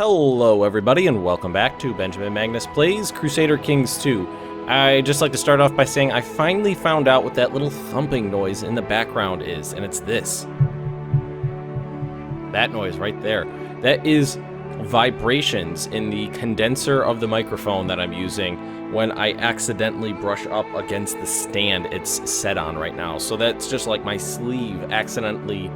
Hello everybody and welcome back to Benjamin Magnus Plays Crusader Kings 2. I'd just like to start off by saying I finally found out what that little thumping noise in the background is, and it's this. That noise right there. That is vibrations in the condenser of the microphone that I'm using when I accidentally brush up against the stand it's set on right now. So that's just like my sleeve accidentally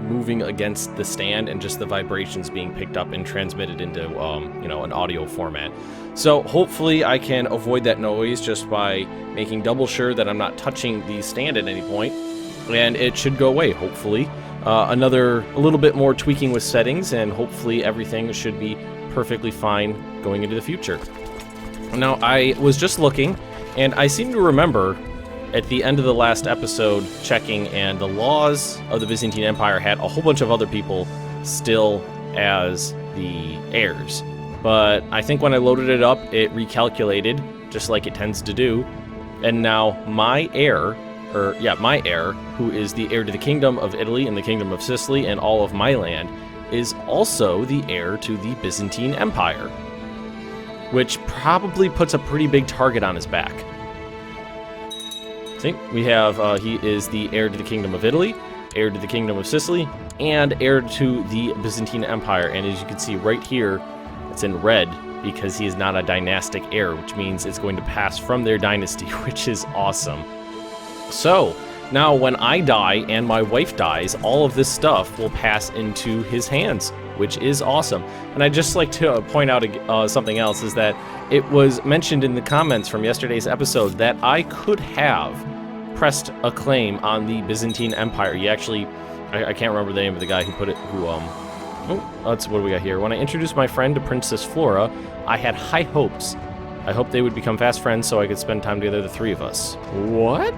moving against the stand and just the vibrations being picked up and transmitted into, an audio format. So hopefully I can avoid that noise just by making double sure that I'm not touching the stand at any point, and it should go away, hopefully. A little bit more tweaking with settings, and hopefully everything should be perfectly fine going into the future. Now, I was just looking, and I seem to remember at the end of the last episode checking, and the laws of the Byzantine Empire had a whole bunch of other people still as the heirs. But I think when I loaded it up, it recalculated, just like it tends to do. And now my heir, who is the heir to the Kingdom of Italy and the Kingdom of Sicily and all of my land, is also the heir to the Byzantine Empire, which probably puts a pretty big target on his back. See, we have, he is the heir to the Kingdom of Italy, heir to the Kingdom of Sicily, and heir to the Byzantine Empire. And as you can see right here, it's in red because he is not a dynastic heir, which means it's going to pass from their dynasty, which is awesome. So, now when I die and my wife dies, all of this stuff will pass into his hands, which is awesome. And I'd just like to point out something else, is that it was mentioned in the comments from yesterday's episode that I could have pressed a claim on the Byzantine Empire. He actually, I can't remember the name of the guy who put it, that's what do we got here. When I introduced my friend to Princess Flora, I had high hopes. I hoped they would become fast friends so I could spend time together, the three of us. What?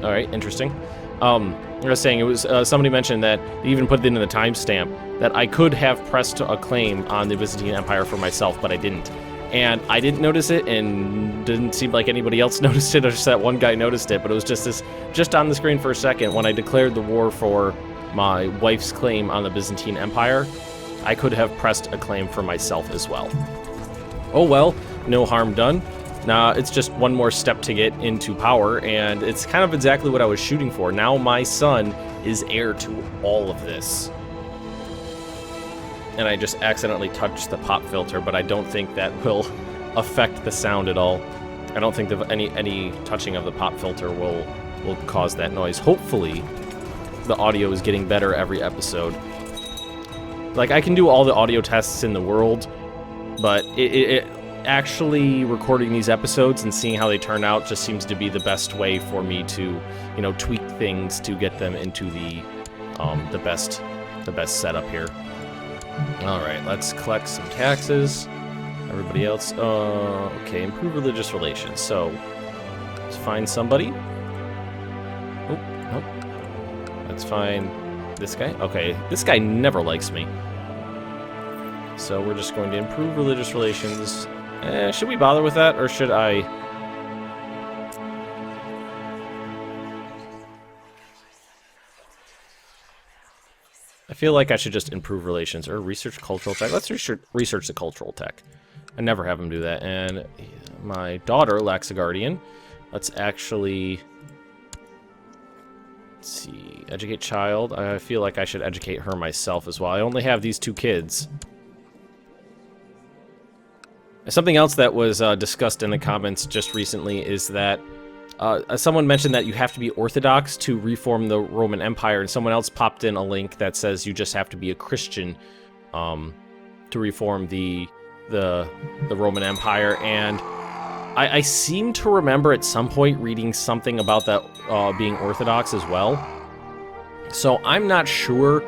Alright, interesting. I was saying, it was somebody mentioned that they even put it in the timestamp that I could have pressed a claim on the Byzantine Empire for myself, but I didn't. And I didn't notice it, and didn't seem like anybody else noticed it, or just that one guy noticed it, but it was just on the screen for a second. When I declared the war for my wife's claim on the Byzantine Empire, I could have pressed a claim for myself as well. Oh well, no harm done. Now, it's just one more step to get into power, and it's kind of exactly what I was shooting for. Now my son is heir to all of this. And I just accidentally touched the pop filter, but I don't think that will affect the sound at all. I don't think that any touching of the pop filter will cause that noise. Hopefully, the audio is getting better every episode. Like, I can do all the audio tests in the world, but it actually recording these episodes and seeing how they turn out just seems to be the best way for me to, tweak things to get them into the best setup here. All right, let's collect some taxes. Everybody else, okay, improve religious relations. So let's find somebody. Oh, nope. Let's find this guy. Okay, this guy never likes me. So we're just going to improve religious relations. Should we bother with that, or should I? I feel like I should just improve relations, or research cultural tech. Let's research the cultural tech. I never have him do that. And my daughter lacks a guardian. Let's actually, let's see, educate child. I feel like I should educate her myself as well. I only have these two kids. Something else that was discussed in the comments just recently is that someone mentioned that you have to be Orthodox to reform the Roman Empire, and someone else popped in a link that says you just have to be a Christian to reform the Roman Empire. And I seem to remember at some point reading something about that being Orthodox as well. So I'm not sure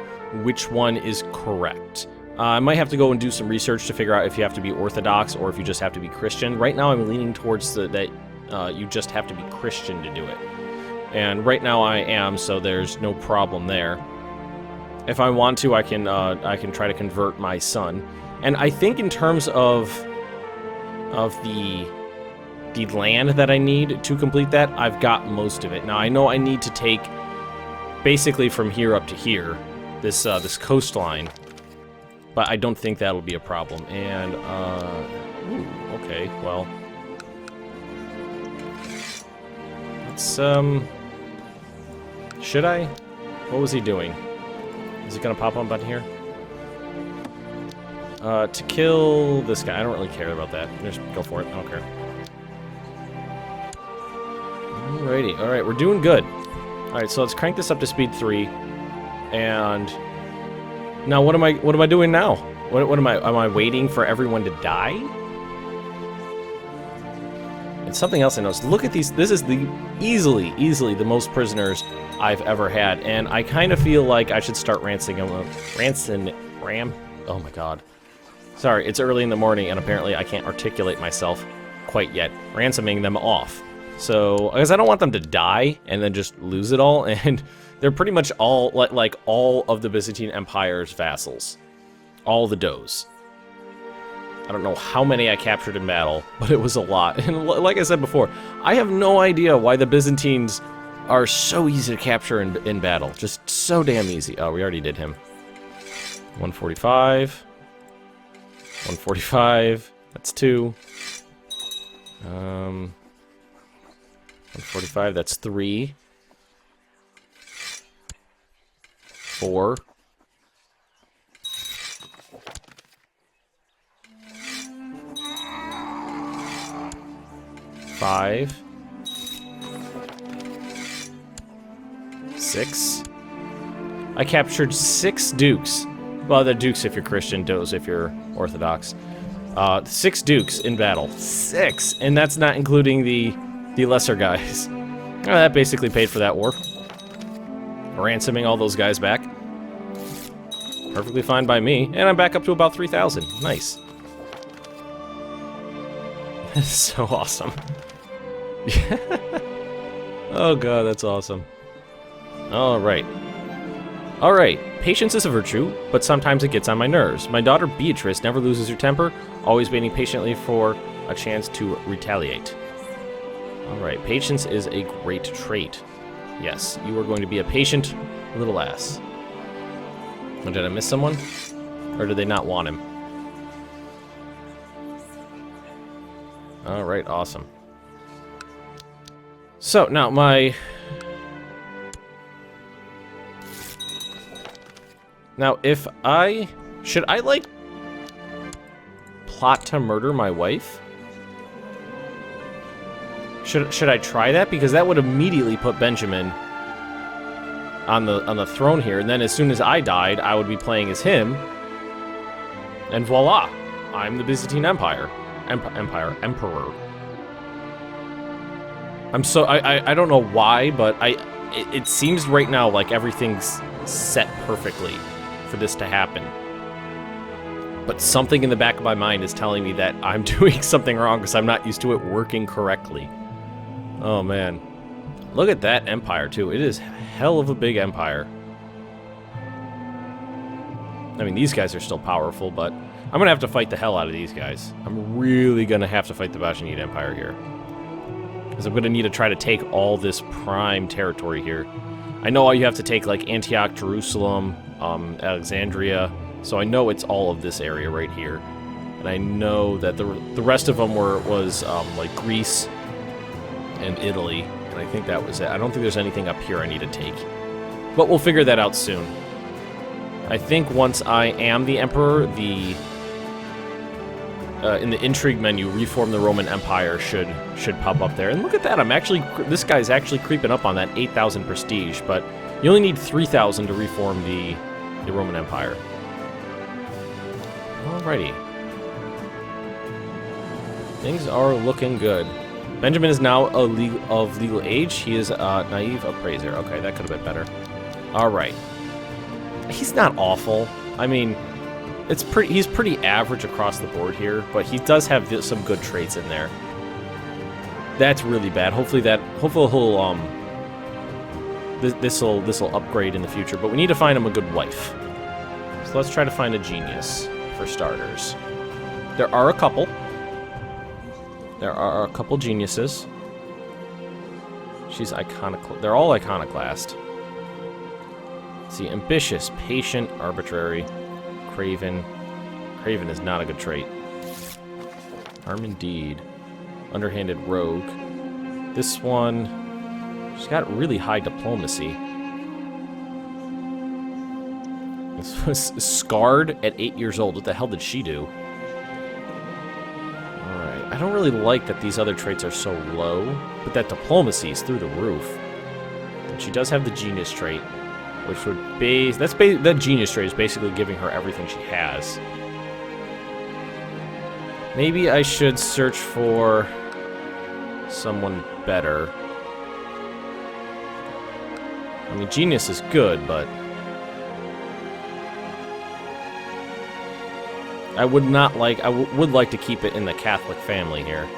which one is correct. I might have to go and do some research to figure out if you have to be Orthodox or if you just have to be Christian. Right now I'm leaning towards that you just have to be Christian to do it. And right now I am, so there's no problem there. If I want to, I can try to convert my son. And I think in terms of the land that I need to complete that, I've got most of it. Now I know I need to take basically from here up to here, this coastline. But I don't think that'll be a problem. And, ooh, okay, well. Let's, should I? What was he doing? Is it gonna pop on button here? To kill this guy. I don't really care about that. Just go for it. I don't care. Alrighty. Alright, we're doing good. Alright, so let's crank this up to speed 3. And now what am I doing now? What am I waiting for everyone to die? And something else I noticed. Look at these. This is the easily the most prisoners I've ever had, and I kind of feel like I should start oh my god. Sorry, it's early in the morning and apparently I can't articulate myself quite yet. Ransoming them off. So, because I don't want them to die and then just lose it all, and they're pretty much all, like all of the Byzantine Empire's vassals. All the does. I don't know how many I captured in battle, but it was a lot. And like I said before, I have no idea why the Byzantines are so easy to capture in battle. Just so damn easy. Oh, we already did him. 145. 145. That's 2. 145, that's 3. 4. 5. 6. I captured 6 dukes. Well, they're dukes if you're Christian, does if you're Orthodox. 6 dukes in battle. 6! And that's not including the lesser guys. That basically paid for that war. Ransoming all those guys back. Perfectly fine by me. And I'm back up to about 3,000. Nice. That's so awesome. Oh god, that's awesome. Alright. Alright, patience is a virtue, but sometimes it gets on my nerves. My daughter Beatrice never loses her temper, always waiting patiently for a chance to retaliate. Alright, patience is a great trait. Yes, you are going to be a patient little ass. Oh, did I miss someone? Or did they not want him? Alright, awesome. So, now my... Now, if I... Should I, like, plot to murder my wife? Should I try that? Because that would immediately put Benjamin on the throne here, and then as soon as I died, I would be playing as him. And voila! I'm the Byzantine Empire. Emperor. I'm so... I don't know why, but it seems right now like everything's set perfectly for this to happen. But something in the back of my mind is telling me that I'm doing something wrong because I'm not used to it working correctly. Oh, man. Look at that empire, too. It is hell of a big empire. I mean, these guys are still powerful, but I'm going to have to fight the hell out of these guys. I'm really going to have to fight the Byzantine Empire here. Because I'm going to need to try to take all this prime territory here. I know you have to take, like, Antioch, Jerusalem, Alexandria, so I know it's all of this area right here. And I know that the rest of them was like, Greece and Italy, and I think that was it. I don't think there's anything up here I need to take. But we'll figure that out soon. I think once I am the Emperor, in the intrigue menu, reform the Roman Empire should pop up there. And look at that, this guy's actually creeping up on that 8,000 prestige, but you only need 3,000 to reform the Roman Empire. Alrighty. Things are looking good. Benjamin is now of legal age. He is a naive appraiser. Okay, that could have been better. Alright. He's not awful. I mean, he's pretty average across the board here, but he does have some good traits in there. That's really bad. Hopefully he'll this'll upgrade in the future, but we need to find him a good wife. So let's try to find a genius for starters. There are a couple. There are a couple geniuses. She's they're all iconoclast. see, ambitious, patient, arbitrary, craven. Craven is not a good trait. Arm indeed. Underhanded rogue. This one, she's got really high diplomacy. This was scarred at 8 years old. What the hell did she do? Alright, I don't really like that these other traits are so low, but that diplomacy is through the roof. And she does have the genius trait, which would be... that genius trait is basically giving her everything she has. Maybe I should search for someone better. I mean, genius is good, but... I would not like... I would like to keep it in the Catholic family here.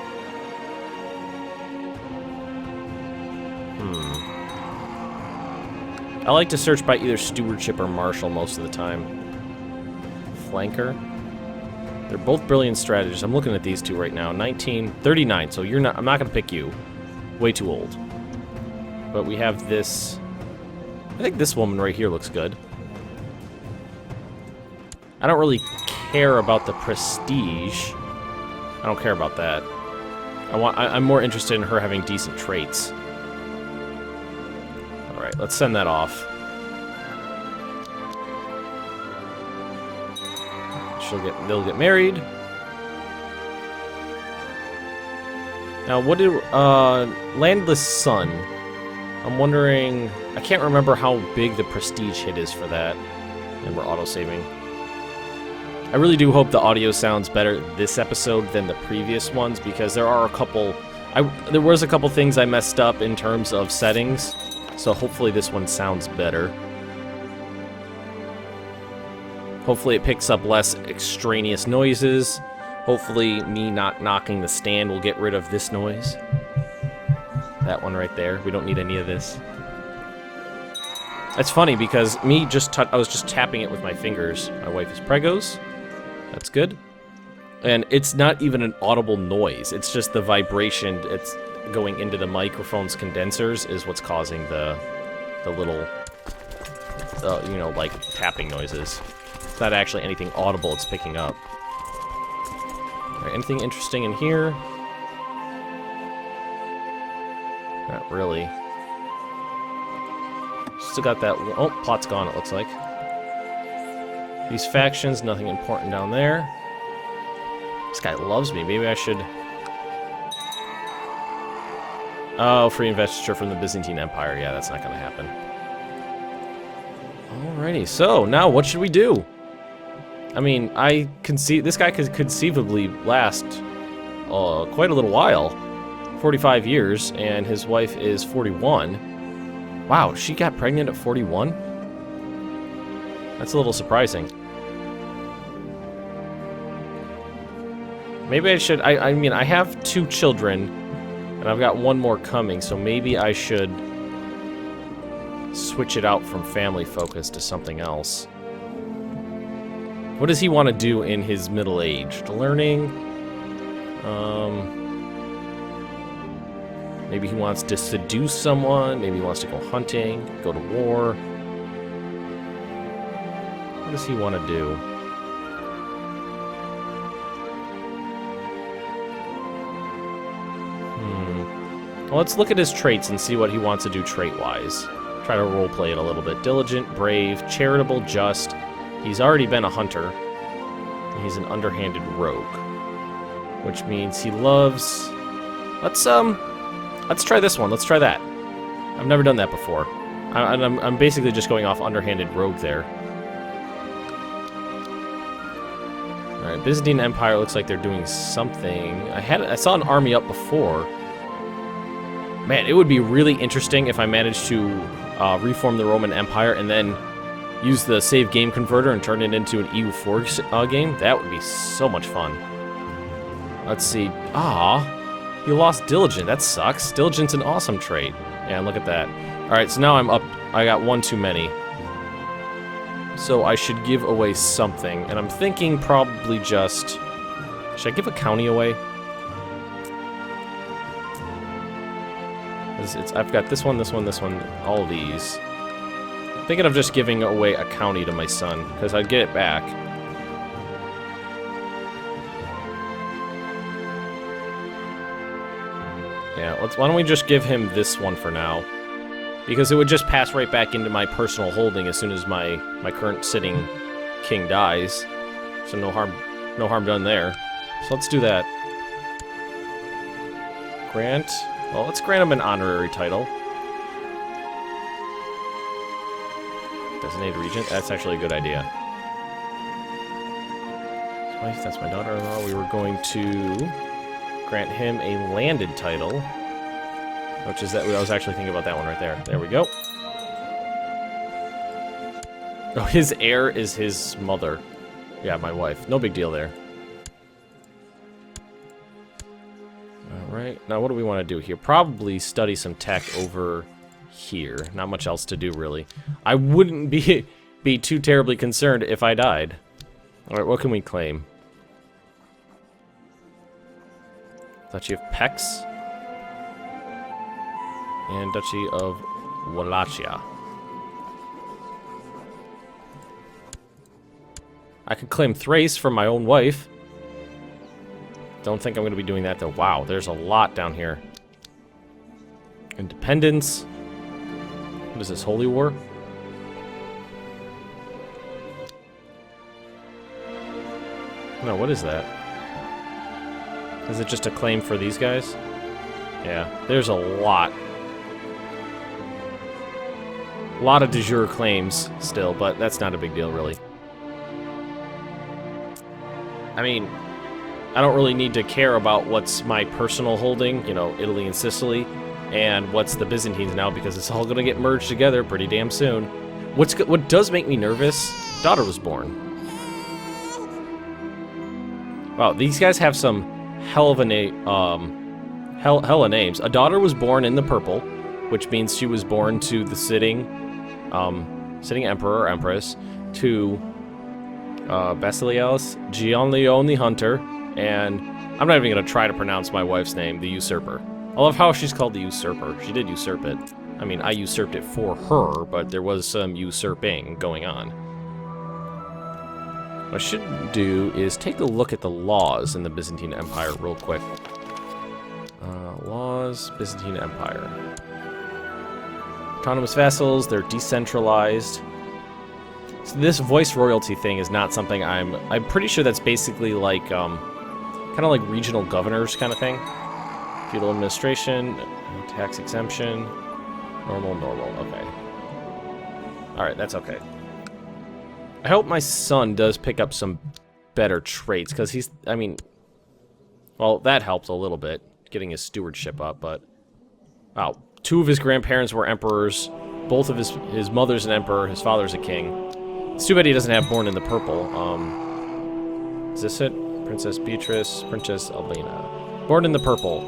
I like to search by either stewardship or marshal most of the time. Flanker. They're both brilliant strategists. I'm looking at these two right now. 39, so you're not... I'm not going to pick you. Way too old. But we have this... I think this woman right here looks good. I don't really care about the prestige. I don't care about that. I'm more interested in her having decent traits. Alright, let's send that off. They'll get married. Now, what did Landless Son? I'm wondering. I can't remember how big the prestige hit is for that. And we're auto-saving. I really do hope the audio sounds better this episode than the previous ones, because there are a couple. There was a couple things I messed up in terms of settings, so hopefully this one sounds better. Hopefully it picks up less extraneous noises. Hopefully me not knocking the stand will get rid of this noise. That one right there. We don't need any of this. That's funny because I was just tapping it with my fingers. My wife is pregos. That's good. And it's not even an audible noise. It's just the vibration. It's going into the microphone's condensers is what's causing the little, you know, like tapping noises. It's not actually anything audible it's picking up. Alright, anything interesting in here? Not really. Still got that... Oh, plot's gone, it looks like. These factions, nothing important down there. This guy loves me. Maybe I should... Oh, free investiture from the Byzantine Empire. Yeah, that's not going to happen. Alrighty, so now what should we do? I mean, this guy could conceivably last quite a little while. 45 years, and his wife is 41. Wow, she got pregnant at 41? That's a little surprising. Maybe I should... I mean, I have 2 children, and I've got 1 more coming, so maybe I should switch it out from family focus to something else. What does he want to do in his middle age? Learning? Maybe he wants to seduce someone. Maybe he wants to go hunting, go to war. What does he want to do? Well, let's look at his traits and see what he wants to do trait-wise. Try to roleplay it a little bit. Diligent, brave, charitable, just. He's already been a hunter. He's an underhanded rogue. Which means he loves... Let's try this one. Let's try that. I've never done that before. I'm basically just going off underhanded rogue there. Alright, Byzantine Empire looks like they're doing something. I saw an army up before. Man, it would be really interesting if I managed to reform the Roman Empire and then use the save game converter and turn it into an EU Forge game. That would be so much fun. Let's see. You lost Diligent. That sucks. Diligent's an awesome trait. Yeah, look at that. Alright, so now I'm up. I got 1 too many. So I should give away something. And I'm thinking probably just... Should I give a county away? I've got this one, all of these. Thinking of just giving away a county to my son, because I'd get it back. Yeah, why don't we just give him this one for now? Because it would just pass right back into my personal holding as soon as my current sitting king dies. So no harm done there. So let's do that. Grant. Well, let's grant him an honorary title. Designated regent. That's actually a good idea. His wife, that's my daughter-in-law. We were going to grant him a landed title, which is that I was actually thinking about that one right there. There we go. Oh, his heir is his mother. Yeah, my wife. No big deal there. Alright, now what do we want to do here? Probably study some tech over here. Not much else to do, really. I wouldn't be too terribly concerned if I died. Alright, what can we claim? Duchy of Pex. And Duchy of Wallachia. I could claim Thrace from my own wife. Don't think I'm going to be doing that, though. Wow, there's a lot down here. Independence. What is this, Holy War? No, what is that? Is it just a claim for these guys? Yeah, there's a lot. A lot of de jure claims still, but that's not a big deal, really. I mean, I don't really need to care about what's my personal holding, you know, Italy and Sicily, and what's the Byzantines now, because it's all going to get merged together pretty damn soon. What does make me nervous? Daughter was born. Wow, these guys have some hella names. A daughter was born in the purple, which means she was born to the sitting emperor or empress, to Basileus, Gianleone the Hunter, and I'm not even going to try to pronounce my wife's name, the Usurper. I love how she's called the Usurper. She did usurp it. I mean, I usurped it for her, but there was some usurping going on. What I should do is take a look at the laws in the Byzantine Empire real quick. Laws, Byzantine Empire. Autonomous vassals, they're decentralized. So this voice royalty thing is not something I'm pretty sure that's basically like, kind of like regional governors kind of thing. Feudal administration, tax exemption, normal, okay. Alright, that's okay. I hope my son does pick up some better traits, because he's, I mean, well, that helped a little bit, getting his stewardship up, but, wow, 2 of his grandparents were emperors, both of his mother's an emperor, his father's a king. It's too bad he doesn't have born in the purple. Is this it? Princess Beatrice, Princess Elena. Born in the purple.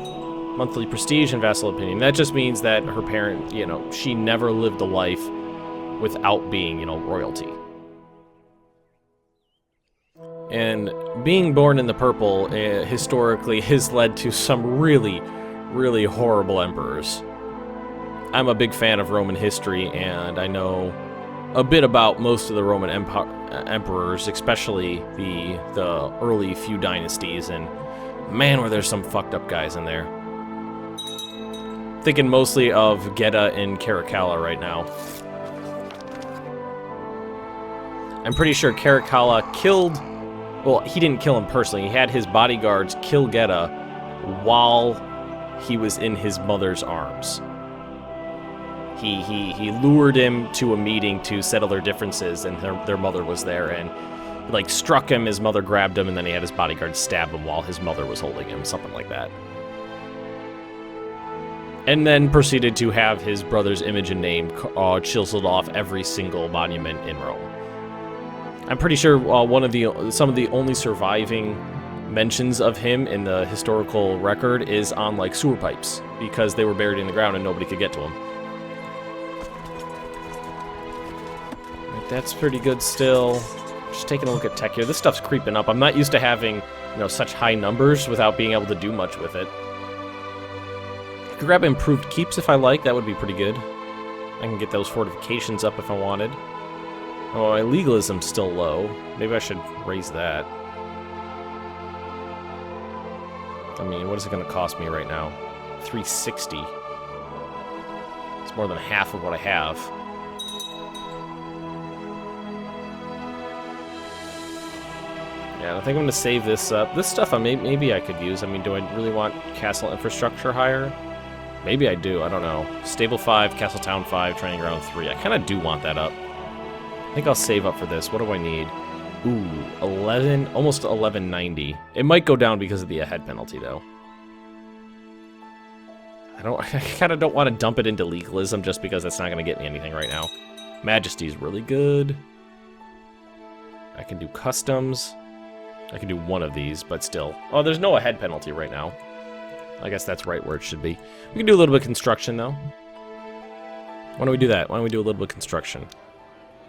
Monthly prestige and vassal opinion. That just means that her parent, you know, she never lived a life without being, you know, royalty. And being born in the purple, historically, has led to some really, really horrible emperors. I'm a big fan of Roman history, and I know a bit about most of the Roman emperors, especially the early few dynasties, and man, were there some fucked up guys in there. Thinking mostly of Geta and Caracalla right now. I'm pretty sure Caracalla killed... Well, he didn't kill him personally. He had his bodyguards kill Geta while he was in his mother's arms. He lured him to a meeting to settle their differences, and their mother was there, and like struck him, his mother grabbed him, and then he had his bodyguard stab him while his mother was holding him, something like that. And then proceeded to have his brother's image and name chiseled off every single monument in Rome. I'm pretty sure some of the only surviving mentions of him in the historical record is on like sewer pipes, because they were buried in the ground and nobody could get to them. Right, that's pretty good still. Just taking a look at tech here. This stuff's creeping up. I'm not used to having, you know, such high numbers without being able to do much with it. I could grab improved keeps if I like. That would be pretty good. I can get those fortifications up if I wanted. Oh, my legalism's still low. Maybe I should raise that. I mean, what is it going to cost me right now? 360. It's more than half of what I have. Yeah, I think I'm going to save this up. This stuff maybe I could use. I mean, do I really want castle infrastructure higher? Maybe I do. I don't know. Stable 5, castle town 5, training ground 3. I kind of do want that up. I think I'll save up for this. What do I need? Ooh, 11, almost 1190. It might go down because of the ahead penalty, though. I kind of don't want to dump it into legalism just because that's not going to get me anything right now. Majesty's really good. I can do customs. I can do one of these, but still. Oh, there's no ahead penalty right now. I guess that's right where it should be. We can do a little bit of construction, though. Why don't we do that? Why don't we do a little bit of construction?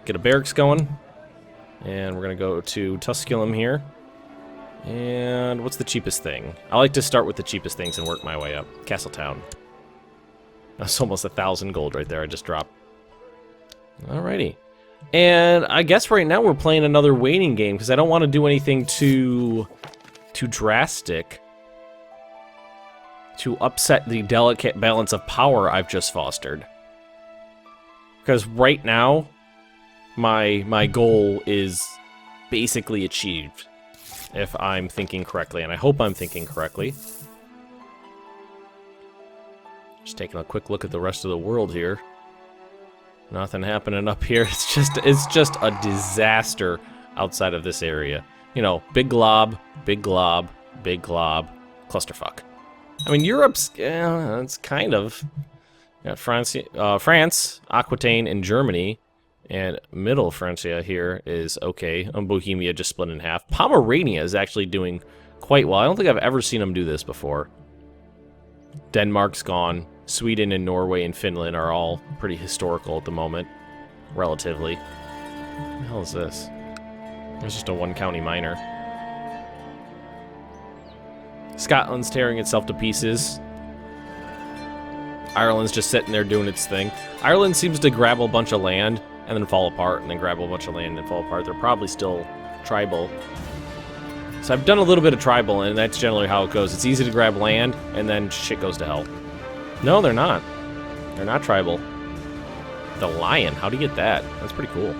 Get a barracks going. And we're going to go to Tusculum here. And what's the cheapest thing? I like to start with the cheapest things and work my way up. Castletown. That's almost 1,000 gold right there I just dropped. Alrighty. And I guess right now we're playing another waiting game because I don't want to do anything too drastic to upset the delicate balance of power I've just fostered. Because right now, my goal is basically achieved, if I'm thinking correctly, and I hope I'm thinking correctly. Just taking a quick look at the rest of the world here. Nothing happening up here. It's just a disaster outside of this area. You know, big glob, big glob, big glob, clusterfuck. I mean, Europe's, it's kind of. Got France, Aquitaine, and Germany. And Middle Francia here is okay. Bohemia just split in half. Pomerania is actually doing quite well. I don't think I've ever seen them do this before. Denmark's gone. Sweden and Norway and Finland are all pretty historical at the moment. Relatively. What the hell is this? It's just a one-county minor. Scotland's tearing itself to pieces. Ireland's just sitting there doing its thing. Ireland seems to grab a bunch of land and then fall apart, and then grab a bunch of land and then fall apart. They're probably still tribal. So I've done a little bit of tribal, and that's generally how it goes. It's easy to grab land, and then shit goes to hell. No, they're not. They're not tribal. The lion, how do you get that? That's pretty cool.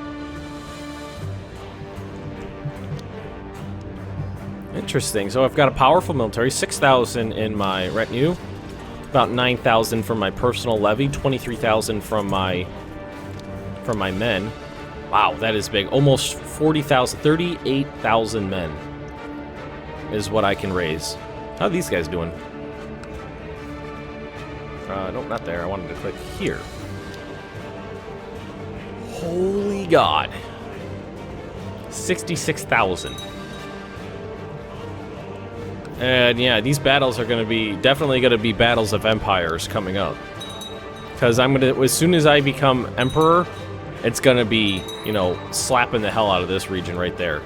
Interesting. So I've got a powerful military, 6,000 in my retinue, about 9,000 from my personal levy, 23,000 from my men. Wow, that is big. Almost 40,000, 38,000 men is what I can raise. How are these guys doing? Nope, not there. I wanted to click here. Holy God. 66,000. And yeah, these battles are definitely going to be battles of empires coming up. Because as soon as I become emperor, it's going to be, you know, slapping the hell out of this region right there.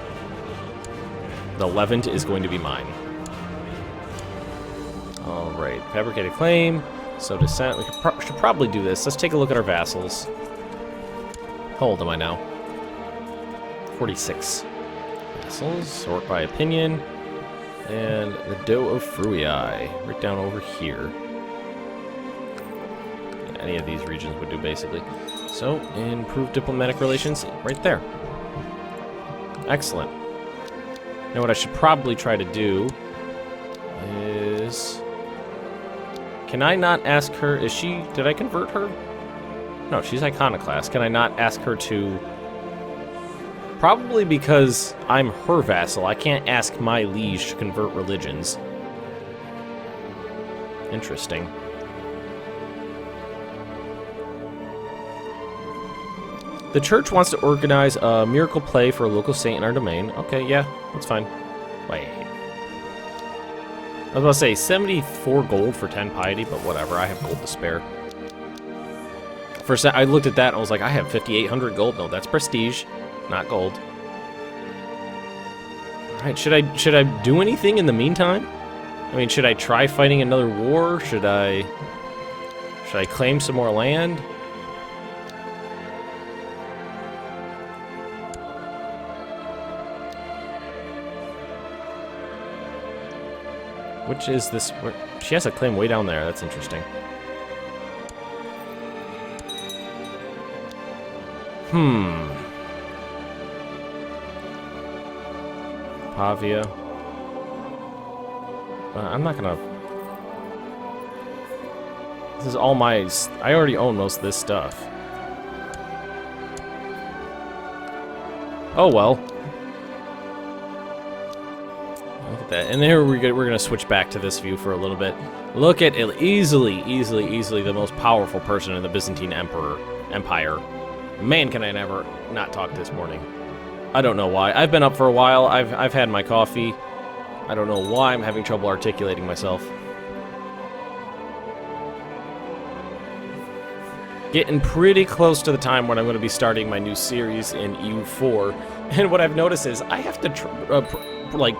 The Levant is going to be mine. Alright, fabricated claim. So descent, we should probably do this. Let's take a look at our vassals. How old am I now? 46. Vassals, sort by opinion. And the Doe of Fruii, right down over here. Yeah, any of these regions would do, basically. So, improve diplomatic relations right there. Excellent. Now what I should probably try to do is... Can I not ask her, did I convert her? No, she's iconoclast. Can I not ask her to... Probably because I'm her vassal, I can't ask my liege to convert religions. Interesting. The church wants to organize a miracle play for a local saint in our domain. Okay, yeah, that's fine. Wait. I was about to say 74 gold for 10 piety, but whatever, I have gold to spare. First, I looked at that and I was like, I have 5,800 gold. No, that's prestige, not gold. Alright, should I do anything in the meantime? I mean, should I try fighting another war? Should I claim some more land? Which is this? She has a claim way down there. That's interesting. Pavia. I'm not gonna... This is all my... I already own most of this stuff. Oh, well. Look at that. And there we're gonna switch back to this view for a little bit. Look at it. Easily the most powerful person in the Byzantine Empire. Man, can I never not talk this morning. I don't know why. I've been up for a while. I've had my coffee. I don't know why I'm having trouble articulating myself. Getting pretty close to the time when I'm going to be starting my new series in EU4. And what I've noticed is I have to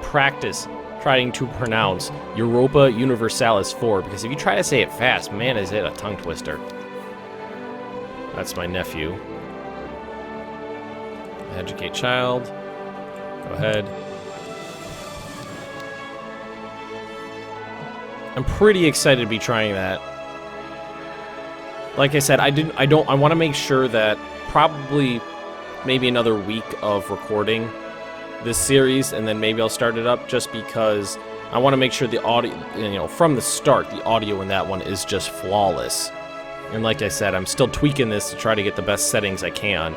practice trying to pronounce Europa Universalis 4, because if you try to say it fast, man, is it a tongue twister. That's my nephew. Educate child. Go ahead. I'm pretty excited to be trying that. Like I said, I want to make sure that probably maybe another week of recording this series, and then maybe I'll start it up, just because I want to make sure the audio, you know, from the start, the audio in that one is just flawless. And like I said, I'm still tweaking this to try to get the best settings I can,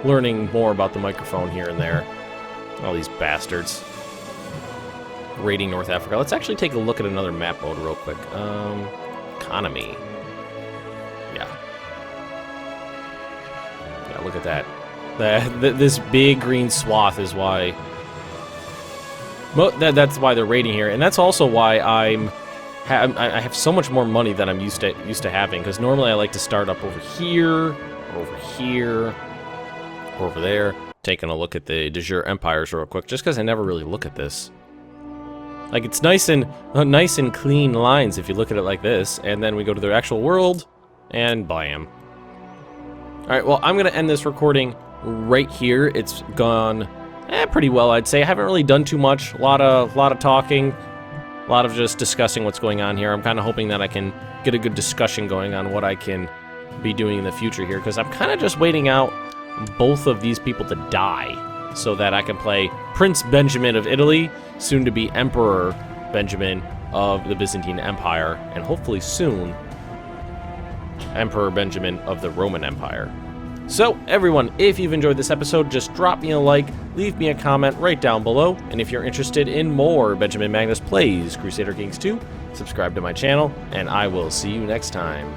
learning more about the microphone here and there. All these bastards. Raiding North Africa. Let's actually take a look at another map mode real quick. Economy. Yeah, look at that. This big green swath is why... Well, that's why they're raiding here, and that's also why I have so much more money than I'm used to having, because normally I like to start up over here, or over there. Taking a look at the de jure empires real quick, just because I never really look at this. Like, it's nice and clean lines if you look at it like this, and then we go to the actual world, and blam. Alright, well, I'm going to end this recording right here. It's gone pretty well, I'd say. I haven't really done too much. A lot of talking, a lot of just discussing what's going on here. I'm kind of hoping that I can get a good discussion going on what I can be doing in the future here, because I'm kind of just waiting out both of these people to die so that I can play Prince Benjamin of Italy, soon to be Emperor Benjamin of the Byzantine Empire, and hopefully soon Emperor Benjamin of the Roman Empire. So, everyone, if you've enjoyed this episode, just drop me a like, leave me a comment right down below, and if you're interested in more Benjamin Magnus Plays Crusader Kings 2, subscribe to my channel, and I will see you next time.